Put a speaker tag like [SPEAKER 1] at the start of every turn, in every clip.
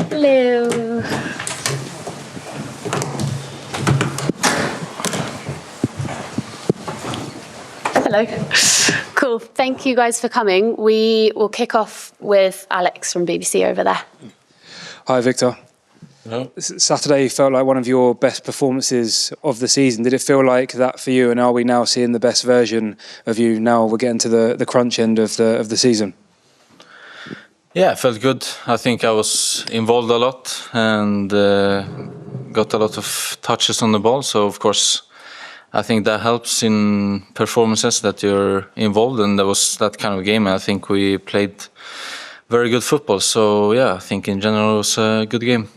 [SPEAKER 1] Hello. Hello. Cool. Thank you guys for coming. We will kick off with Alex from BBC over there.
[SPEAKER 2] Hi, Victor.
[SPEAKER 3] Hello.
[SPEAKER 2] Saturday felt like one of your best performances of the season. Did it feel like that for you? And are we now seeing the best version of you now we're getting to the crunch end of the season?
[SPEAKER 3] Yeah, it felt good. I think I was involved a lot and got a lot of touches on the ball. So, of course, I think that helps in performances that you're involved. And that was that kind of game. I think we played very good football. So, yeah, I think in general it was a good game.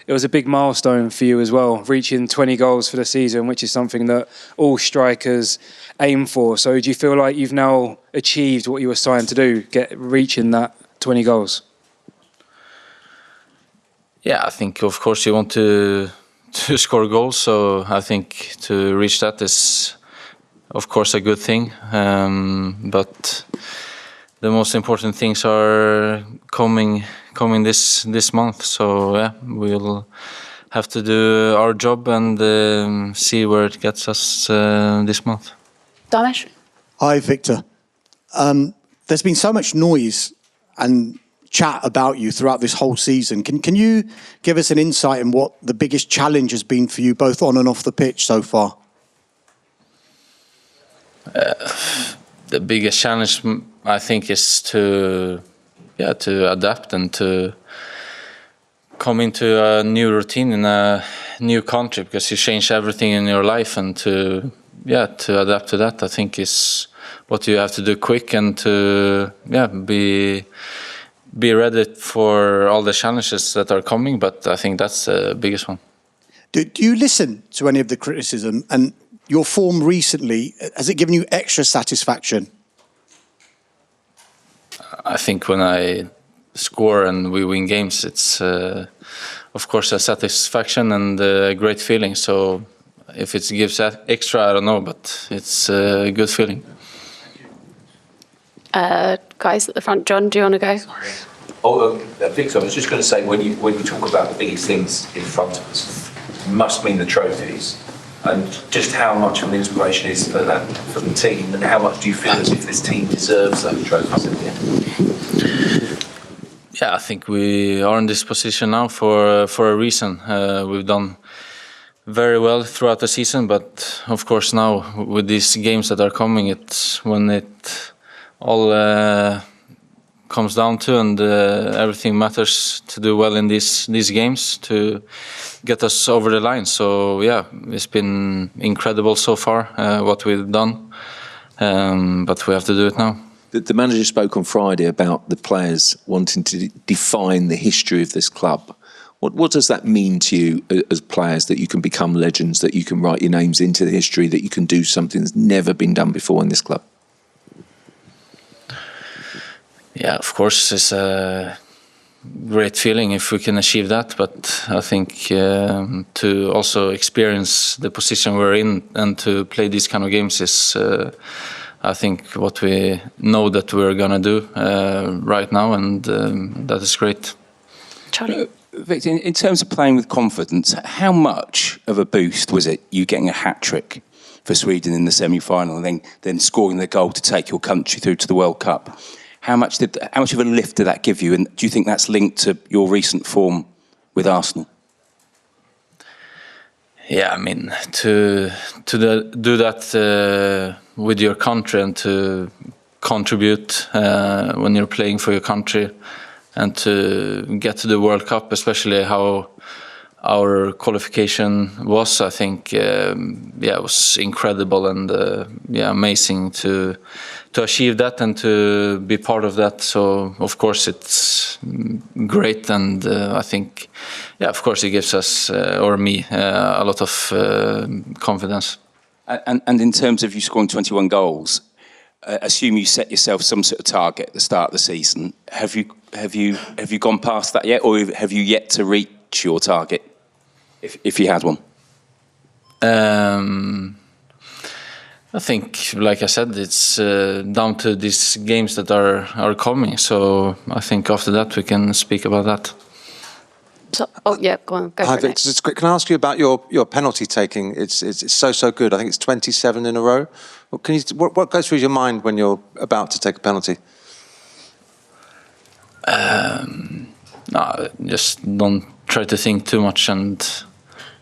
[SPEAKER 2] It was a big milestone for you as well, reaching 20 goals for the season, which is something that all strikers aim for. So do you feel like you've now achieved what you were signed to do, reaching that 20 goals?
[SPEAKER 3] Yeah, I think, of course, you want to score goals. So I think to reach that is, of course, a good thing. But the most important things are coming this month. So yeah, we'll have to do our job and see where it gets us this month.
[SPEAKER 1] Damesh?
[SPEAKER 4] Hi, Victor. There's been so much noise and chat about you throughout this whole season. Can you give us an insight in what the biggest challenge has been for you, both on and off the pitch so far?
[SPEAKER 3] The biggest challenge, I think, is to adapt and to come into a new routine in a new country, because you change everything in your life, and to adapt to that, I think, is what you have to do quick, and to be ready for all the challenges that are coming. But I think that's the biggest one.
[SPEAKER 4] Do you listen to any of the criticism? And your form recently, has it given you extra satisfaction?
[SPEAKER 3] I think when I score and we win games, it's of course a satisfaction and a great feeling. So if it gives that extra, I don't know, but it's a good feeling.
[SPEAKER 1] Guys at the front, John, do you want to go?
[SPEAKER 5] Victor, I was just going to say, when you talk about the biggest things in front of us, it must mean the trophies. And just how much of an inspiration is for the team, and how much do you feel as if this team deserves those trophies at the end?
[SPEAKER 3] Yeah, I think we are in this position now for a reason. We've done very well throughout the season, but of course now with these games that are coming, it's when it all comes down to, and everything matters to do well in these games to get us over the line. So yeah, it's been incredible so far what we've done, but we have to do it now.
[SPEAKER 6] The manager spoke on Friday about the players wanting to define the history of this club. What does that mean to you as players, that you can become legends, that you can write your names into the history, that you can do something that's never been done before in this club?
[SPEAKER 3] Yeah, of course, it's a great feeling if we can achieve that. But I think to also experience the position we're in and to play these kind of games is, I think, what we know that we're gonna do right now, and that is great.
[SPEAKER 1] Charlie?
[SPEAKER 7] Victor, in terms of playing with confidence, how much of a boost was it you getting a hat-trick for Sweden in the semi-final and then scoring the goal to take your country through to the World Cup? How much of a lift did that give you, and do you think that's linked to your recent form with Arsenal?
[SPEAKER 3] Yeah, I mean, to do that with your country and to contribute when you're playing for your country, and to get to the World Cup, especially how our qualification was, I think, it was incredible and amazing to achieve that and to be part of that. So of course it's great, and I think, of course it gives us or me a lot of confidence.
[SPEAKER 7] And in terms of you scoring 21 goals, assume you set yourself some sort of target at the start of the season. Have you gone past that yet, or have you yet to reach your target, if you had one?
[SPEAKER 3] I think, like I said, it's down to these games that are coming. So I think after that we can speak about that.
[SPEAKER 1] So, yeah, go on. Go
[SPEAKER 8] Hi,
[SPEAKER 1] for it.
[SPEAKER 8] Victor. Just quick, can I ask you about your penalty taking? It's so good. I think it's 27 in a row. What goes through your mind when you're about to take a penalty?
[SPEAKER 3] No, just don't try to think too much and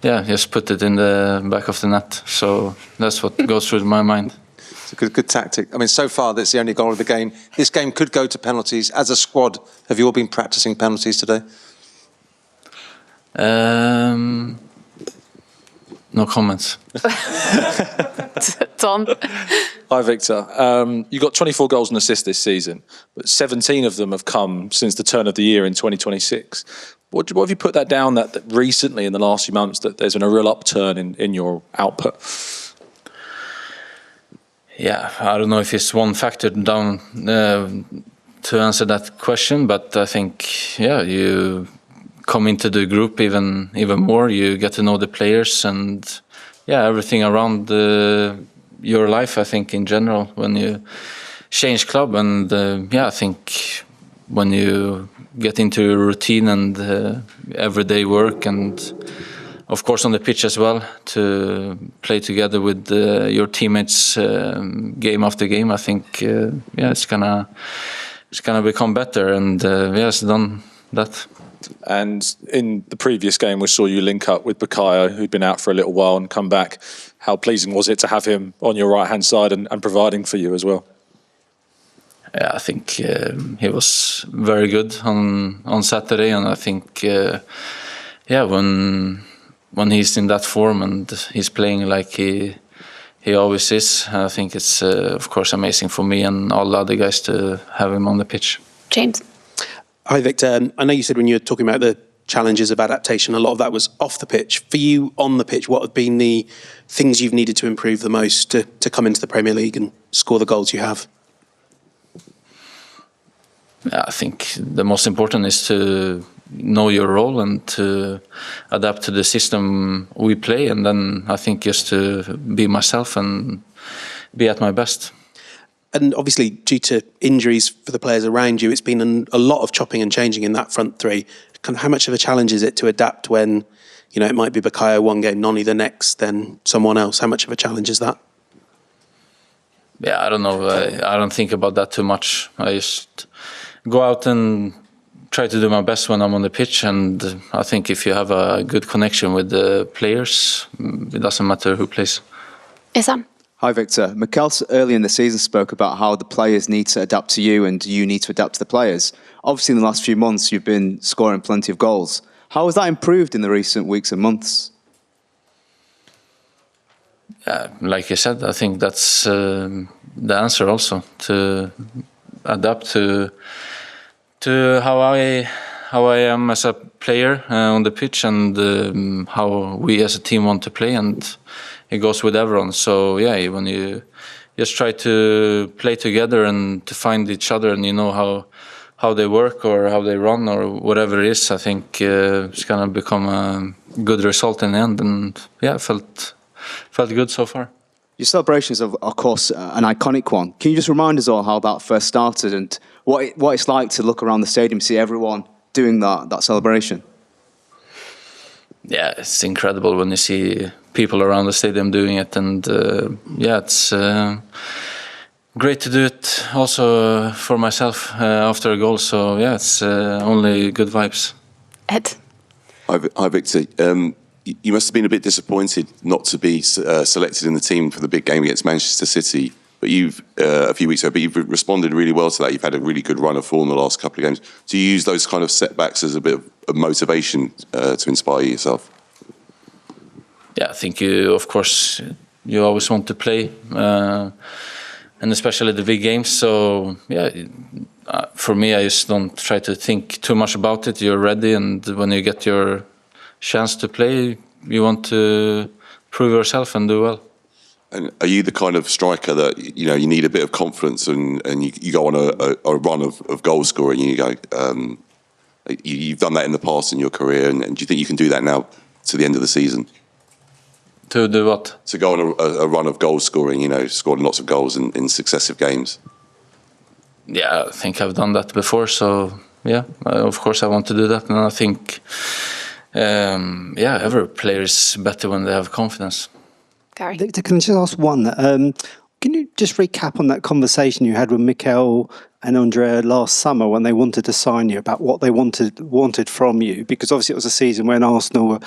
[SPEAKER 3] just put it in the back of the net. So that's what goes through my mind.
[SPEAKER 8] It's a good tactic. I mean, so far that's the only goal of the game. This game could go to penalties. As a squad, have you all been practicing penalties today?
[SPEAKER 3] No comments.
[SPEAKER 1] Tom?
[SPEAKER 9] Hi, Victor. You got 24 goals and assists this season, but 17 of them have come since the turn of the year in 2026. What have you put that down that recently in the last few months that there's been a real upturn in your output?
[SPEAKER 3] Yeah, I don't know if it's one factor down to answer that question, but I think, you come into the group even more. You get to know the players and everything around your life. I think in general when you change club and I think when you get into your routine and everyday work and of course on the pitch as well to play together with your teammates game after game. I think it's gonna become better and it's done that.
[SPEAKER 9] And in the previous game, we saw you link up with Bukayo, who'd been out for a little while and come back. How pleasing was it to have him on your right-hand side and providing for you as well?
[SPEAKER 3] Yeah, I think he was very good on Saturday, and I think when he's in that form and he's playing like he always is, I think it's of course amazing for me and all the other guys to have him on the pitch.
[SPEAKER 1] James?
[SPEAKER 10] Hi, Victor. I know you said when you were talking about the challenges of adaptation, a lot of that was off the pitch. For you, on the pitch, what have been the things you've needed to improve the most to come into the Premier League and score the goals you have?
[SPEAKER 3] Yeah, I think the most important is to know your role and to adapt to the system we play, and then I think just to be myself and be at my best.
[SPEAKER 10] And obviously, due to injuries for the players around you, it's been a lot of chopping and changing in that front three. How much of a challenge is it to adapt when, it might be Bukayo one game, Noni the next, then someone else? How much of a challenge is that?
[SPEAKER 3] Yeah, I don't know. I don't think about that too much. I just go out and try to do my best when I'm on the pitch. And I think if you have a good connection with the players, it doesn't matter who plays.
[SPEAKER 1] Isam?
[SPEAKER 11] Hi, Victor. Mikel early in the season spoke about how the players need to adapt to you and you need to adapt to the players. Obviously, in the last few months, you've been scoring plenty of goals. How has that improved in the recent weeks and months?
[SPEAKER 3] Like you said, I think that's the answer also, to adapt to how I am as a player on the pitch and how we as a team want to play, and it goes with everyone. So when you just try to play together and to find each other and you know how they work or how they run or whatever it is, I think it's gonna become a good result in the end. And felt good so far.
[SPEAKER 11] Your celebration is, of course, an iconic one. Can you just remind us all how that first started and what it's like to look around the stadium, see everyone doing that celebration?
[SPEAKER 3] Yeah, it's incredible when you see people around the stadium doing it, and it's great to do it also for myself after a goal. So it's only good vibes.
[SPEAKER 1] Ed?
[SPEAKER 12] Hi, Victor. You must have been a bit disappointed not to be selected in the team for the big game against Manchester City. But you've a few weeks ago, but you've responded really well to that. You've had a really good run of form the last couple of games. Do you use those kind of setbacks as a bit of motivation to inspire yourself?
[SPEAKER 3] Yeah, I think of course, you always want to play, and especially the big games. So for me, I just don't try to think too much about it. You're ready, and when you get your chance to play, you want to prove yourself and do well.
[SPEAKER 12] And are you the kind of striker that you need a bit of confidence and you go on a run of goal scoring and you go, you've done that in the past in your career, and do you think you can do that now to the end of the season?
[SPEAKER 3] To do what?
[SPEAKER 12] To go on a run of goal scoring, scoring lots of goals in successive games.
[SPEAKER 3] Yeah, I think I've done that before. So of course I want to do that, and I think every player is better when they have confidence.
[SPEAKER 1] Gary?
[SPEAKER 13] Victor, can I just ask one? Can you just recap on that conversation you had with Mikel and Andrea last summer when they wanted to sign you, about what they wanted from you? Because obviously it was a season when Arsenal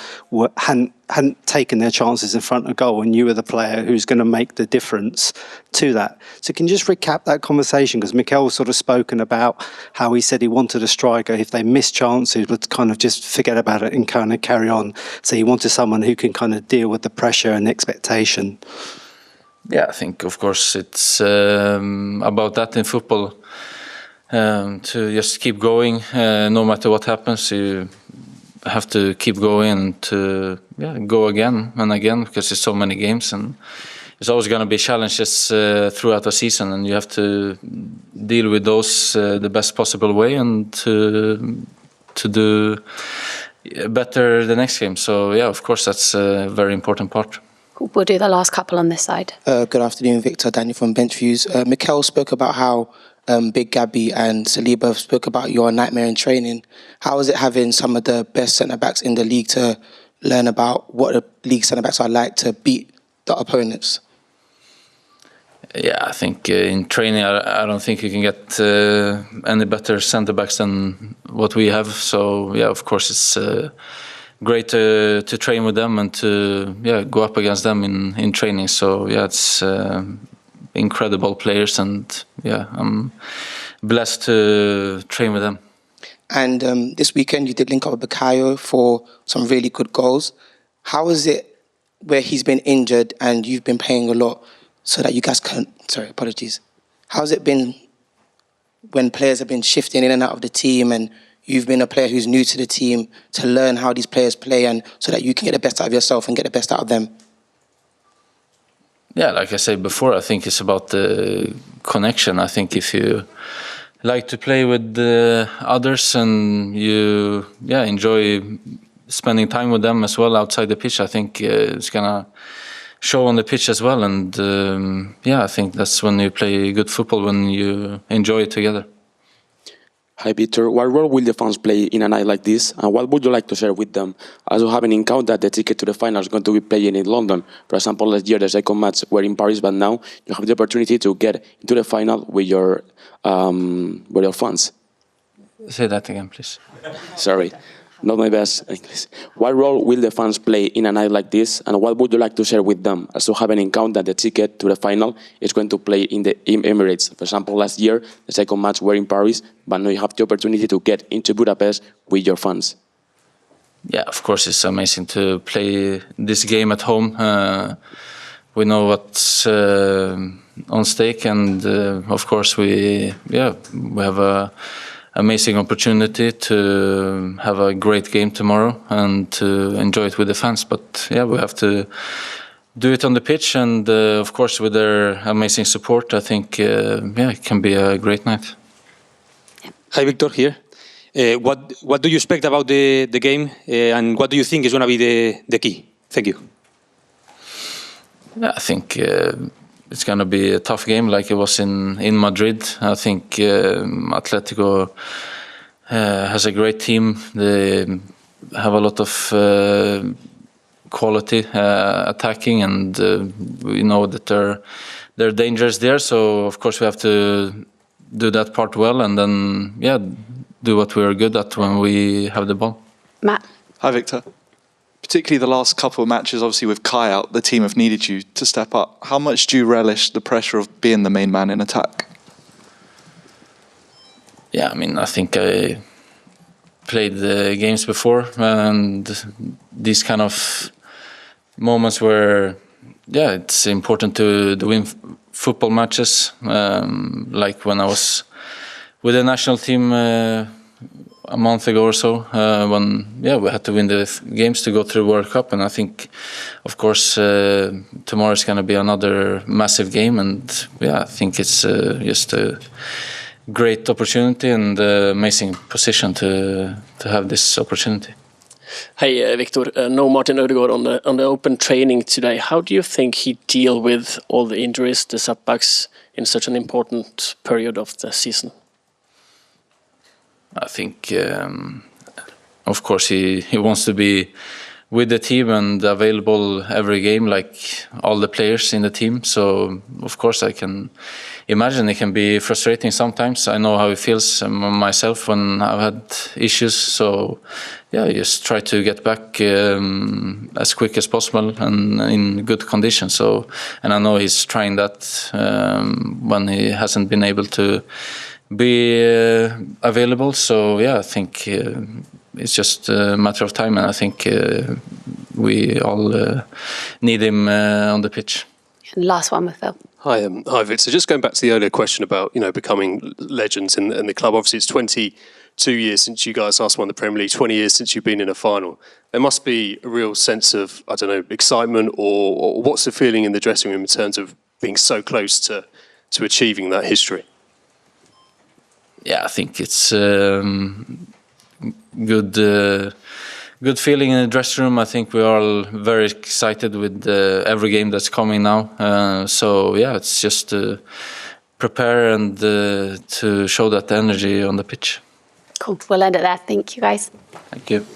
[SPEAKER 13] hadn't taken their chances in front of goal, and you were the player who's going to make the difference to that. So can you just recap that conversation? Because Mikel sort of spoken about how he said he wanted a striker, if they missed chances, would kind of just forget about it and kind of carry on. So he wanted someone who can kind of deal with the pressure and expectation.
[SPEAKER 3] Yeah, I think, of course, it's about that in football. To just keep going, no matter what happens, you have to keep going and to go again and again, because there's so many games and there's always going to be challenges throughout the season, and you have to deal with those the best possible way and to do better the next game. So yeah, of course, that's a very important part.
[SPEAKER 1] Cool. We'll do the last couple on this side.
[SPEAKER 14] Good afternoon, Victor. Daniel from Bench Views. Mikel spoke about how Big Gabby and Saliba spoke about your nightmare in training. How is it having some of the best centre-backs in the league to learn about what the league centre-backs are like to beat the opponents?
[SPEAKER 3] Yeah, I think in training, I don't think you can get any better centre-backs than what we have. So yeah, of course, it's great to train with them and to go up against them in training. So yeah, it's incredible players, and yeah, I'm blessed to train with them.
[SPEAKER 14] And this weekend you did link up with Bukayo for some really good goals. How is it where he's been injured and you've been playing a lot so that you guys can... Sorry, apologies. How's it been when players have been shifting in and out of the team and you've been a player who's new to the team, to learn how these players play and so that you can get the best out of yourself and get the best out of them?
[SPEAKER 3] Yeah, like I said before, I think it's about the connection. I think if you like to play with others and you enjoy spending time with them as well outside the pitch, I think it's gonna show on the pitch as well. And I think that's when you play good football, when you enjoy it together.
[SPEAKER 15] Hi, Victor. What role will the fans play in a night like this, and what would you like to share with them? As you have an encounter that the ticket to the final is going to be playing in London. For example, last year the second match were in Paris, but now you have the opportunity to get into the final with your fans.
[SPEAKER 3] Say that again, please.
[SPEAKER 15] Sorry, not my best English. What role will the fans play in a night like this, and what would you like to share with them? As you have an encounter that the ticket to the final is going to play in the Emirates. For example, last year the second match were in Paris, but now you have the opportunity to get into Budapest with your fans.
[SPEAKER 3] Yeah, of course, it's amazing to play this game at home. We know what's on stake, and of course we have a amazing opportunity to have a great game tomorrow and to enjoy it with the fans. But yeah, we have to do it on the pitch, and of course with their amazing support, I think it can be a great night.
[SPEAKER 16] Hi, Victor here. What do you expect about the game, and what do you think is going to be the key? Thank you.
[SPEAKER 3] Yeah, I think it's going to be a tough game like it was in Madrid. I think Atletico has a great team. They have a lot of quality attacking, and we know that there are dangers there. So of course we have to do that part well, and then do what we are good at when we have the ball.
[SPEAKER 1] Matt.
[SPEAKER 17] Hi, Victor. Particularly the last couple of matches, obviously with Kai out, the team have needed you to step up. How much do you relish the pressure of being the main man in attack?
[SPEAKER 3] Yeah, I mean, I think I played the games before, and these kind of moments where, it's important to win football matches, like when I was with the national team a month ago or so, when we had to win the games to go through World Cup. And I think, of course, tomorrow is going to be another massive game, and I think it's just a great opportunity and amazing position to have this opportunity.
[SPEAKER 18] Hey, Victor. No Martin Odegaard on the open training today. How do you think he deal with all the injuries, the setbacks in such an important period of the season?
[SPEAKER 3] I think of course, he wants to be with the team and available every game, like all the players in the team. So, of course, I can imagine it can be frustrating sometimes. I know how it feels myself when I've had issues. So, yeah, just try to get back as quick as possible and in good condition. So, and I know he's trying that when he hasn't been able to be available. So, yeah, I think it's just a matter of time, and I think we all need him on the pitch.
[SPEAKER 1] And last one with Phil.
[SPEAKER 19] Hi, Victor. Just going back to the earlier question about becoming legends in the club. Obviously, it's 22 years since you guys last won the Premier League. 20 years since you've been in a final. There must be a real sense of excitement, or what's the feeling in the dressing room in terms of being so close to achieving that history?
[SPEAKER 3] Yeah, I think it's good feeling in the dressing room. I think we're all very excited with every game that's coming now. So yeah, it's just to prepare and to show that energy on the pitch.
[SPEAKER 1] Cool. We'll end it there. Thank you, guys.
[SPEAKER 3] Thank you.